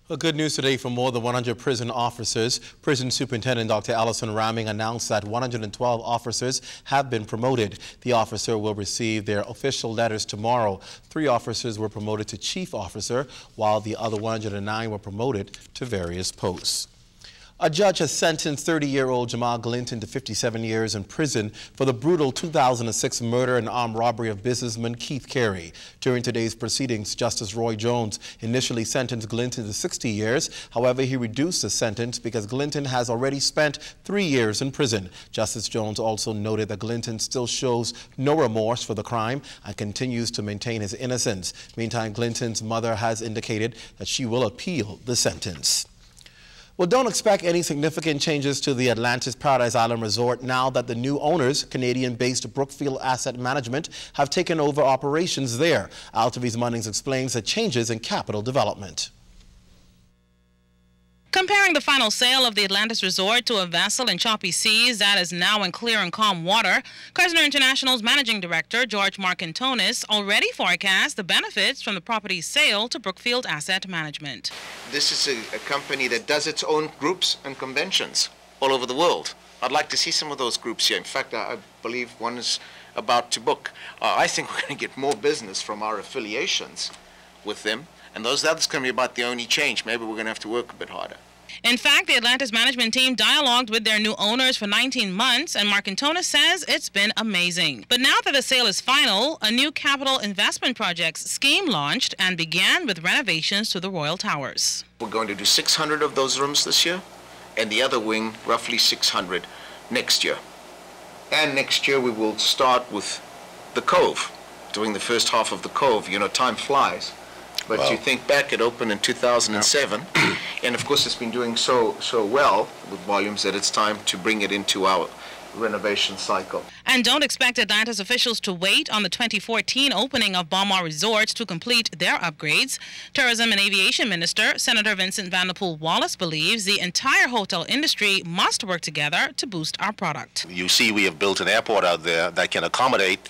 Well, good news today for more than 100 prison officers. Prison Superintendent Dr. Allison Ramming announced that 112 officers have been promoted. The officer will receive their official letters tomorrow. 3 officers were promoted to chief officer, while the other 109 were promoted to various posts. A judge has sentenced 30-year-old Jamal Glinton to 57 years in prison for the brutal 2006 murder and armed robbery of businessman Keith Carey. During today's proceedings, Justice Roy Jones initially sentenced Glinton to 60 years. However, he reduced the sentence because Glinton has already spent 3 years in prison. Justice Jones also noted that Glinton still shows no remorse for the crime and continues to maintain his innocence. Meantime, Glinton's mother has indicated that she will appeal the sentence. Well, don't expect any significant changes to the Atlantis Paradise Island Resort now that the new owners, Canadian-based Brookfield Asset Management, have taken over operations there. Altavi's Munnings explains the changes in capital development. Comparing the final sale of the Atlantis Resort to a vessel in choppy seas that is now in clear and calm water, Kerzner International's managing director, George Marcantonis, already forecast the benefits from the property's sale to Brookfield Asset Management. This is a company that does its own groups and conventions all over the world. I'd like to see some of those groups here. In fact, I believe one is about to book. I think we're going to get more business from our affiliations with them. And that's going to be about the only change. Maybe we're going to have to work a bit harder. In fact, the Atlantis management team dialogued with their new owners for 19 months, and Marcantonis says it's been amazing. But now that the sale is final, a new capital investment projects scheme launched and began with renovations to the Royal Towers. We're going to do 600 of those rooms this year, and the other wing, roughly 600 next year. And next year we will start with the Cove, doing the first half of the Cove. You know, time flies. But wow. You think back, it opened in 2007, and of course it's been doing so well with volumes that it's time to bring it into our renovation cycle. And don't expect Atlantis officials to wait on the 2014 opening of Beaumont Resorts to complete their upgrades. Tourism and Aviation Minister Senator Vincent Vanderpool Wallace believes the entire hotel industry must work together to boost our product. You see, we have built an airport out there that can accommodate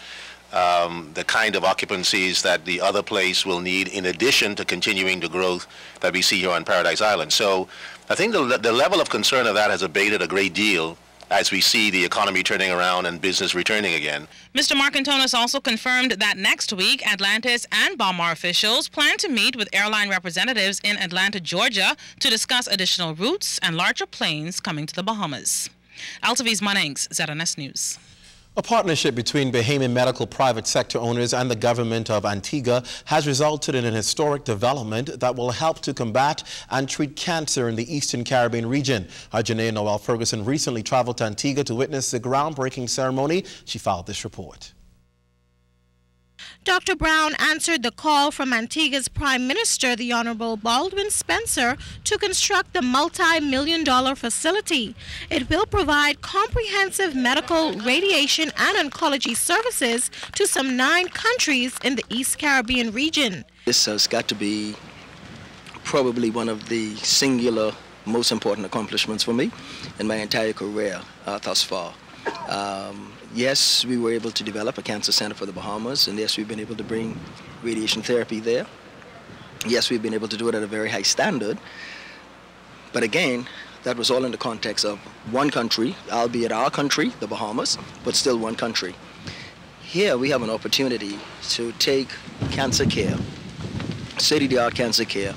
the kind of occupancies that the other place will need, in addition to continuing the growth that we see here on Paradise Island. So I think the level of concern of that has abated a great deal as we see the economy turning around and business returning again. Mr. Marcantonis also confirmed that next week, Atlantis and Beaumont officials plan to meet with airline representatives in Atlanta, Georgia, to discuss additional routes and larger planes coming to the Bahamas. Altavi's Munnings, ZNS News. A partnership between Bahamian medical private sector owners and the government of Antigua has resulted in an historic development that will help to combat and treat cancer in the Eastern Caribbean region. Our Janae Noel Ferguson recently traveled to Antigua to witness the groundbreaking ceremony. She filed this report. Dr. Brown answered the call from Antigua's Prime Minister, the Honorable Baldwin Spencer, to construct the multi-million-dollar facility. It will provide comprehensive medical, radiation, and oncology services to some 9 countries in the East Caribbean region. This has got to be probably one of the singular most important accomplishments for me in my entire career thus far. Yes, we were able to develop a cancer center for the Bahamas, and yes, we've been able to bring radiation therapy there. Yes, we've been able to do it at a very high standard. But again, that was all in the context of one country, albeit our country, the Bahamas, but still one country. Here we have an opportunity to take cancer care, state-of-the-art cancer care,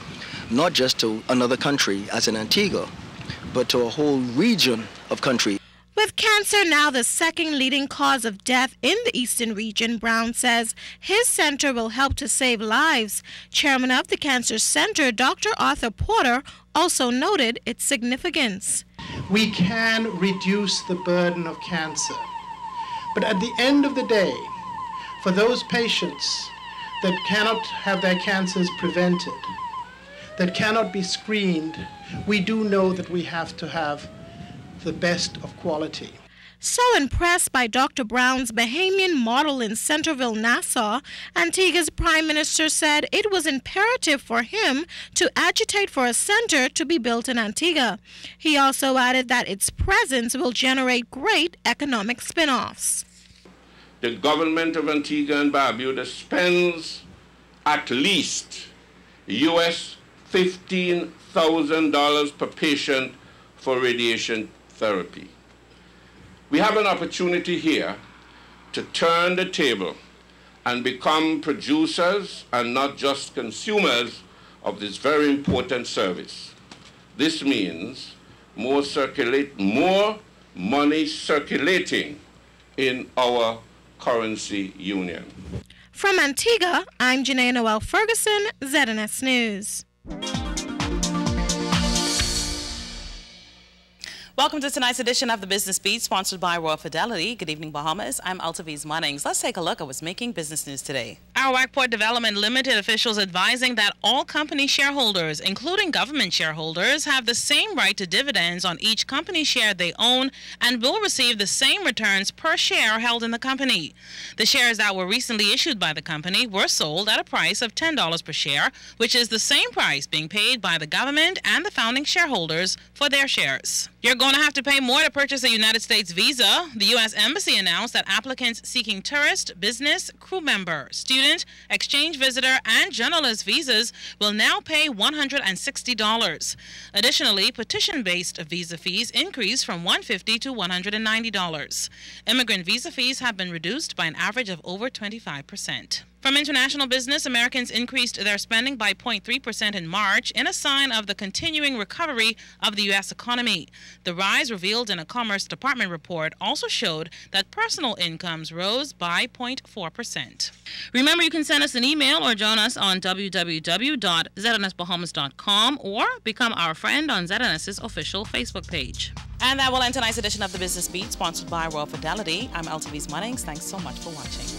not just to another country as in Antigua, but to a whole region of countries. With cancer now the second leading cause of death in the eastern region, Brown says his center will help to save lives. Chairman of the Cancer Center, Dr. Arthur Porter, also noted its significance. We can reduce the burden of cancer, but at the end of the day, for those patients that cannot have their cancers prevented, that cannot be screened, we do know that we have to have the best of quality. So impressed by Dr. Brown's Bahamian model in Centerville, Nassau, Antigua's Prime Minister said it was imperative for him to agitate for a center to be built in Antigua. He also added that its presence will generate great economic spin-offs. The government of Antigua and Barbuda spends at least US $15,000 per patient for radiation therapy. We have an opportunity here to turn the table and become producers and not just consumers of this very important service. This means more money circulating in our currency union. From Antigua, I'm Janae Noel Ferguson, ZNS News. Welcome to tonight's edition of the Business Beat, sponsored by Royal Fidelity. Good evening, Bahamas. I'm Altaviz Munnings. Let's take a look at what's making business news today. Arawak Port Development Limited officials advising that all company shareholders, including government shareholders, have the same right to dividends on each company share they own and will receive the same returns per share held in the company. The shares that were recently issued by the company were sold at a price of $10 per share, which is the same price being paid by the government and the founding shareholders for their shares. You're going to have to pay more to purchase a United States visa. The U.S. Embassy announced that applicants seeking tourist, business, crew member, student, exchange visitor, and journalist visas will now pay $160. Additionally, petition-based visa fees increased from $150 to $190. Immigrant visa fees have been reduced by an average of over 25%. From international business, Americans increased their spending by 0.3% in March in a sign of the continuing recovery of the U.S. economy. The rise revealed in a Commerce Department report also showed that personal incomes rose by 0.4%. Remember, you can send us an email or join us on www.znsbahamas.com or become our friend on ZNS's official Facebook page. And that will end tonight's edition of the Business Beat, sponsored by Royal Fidelity. I'm Altaviz Munnings. Thanks so much for watching.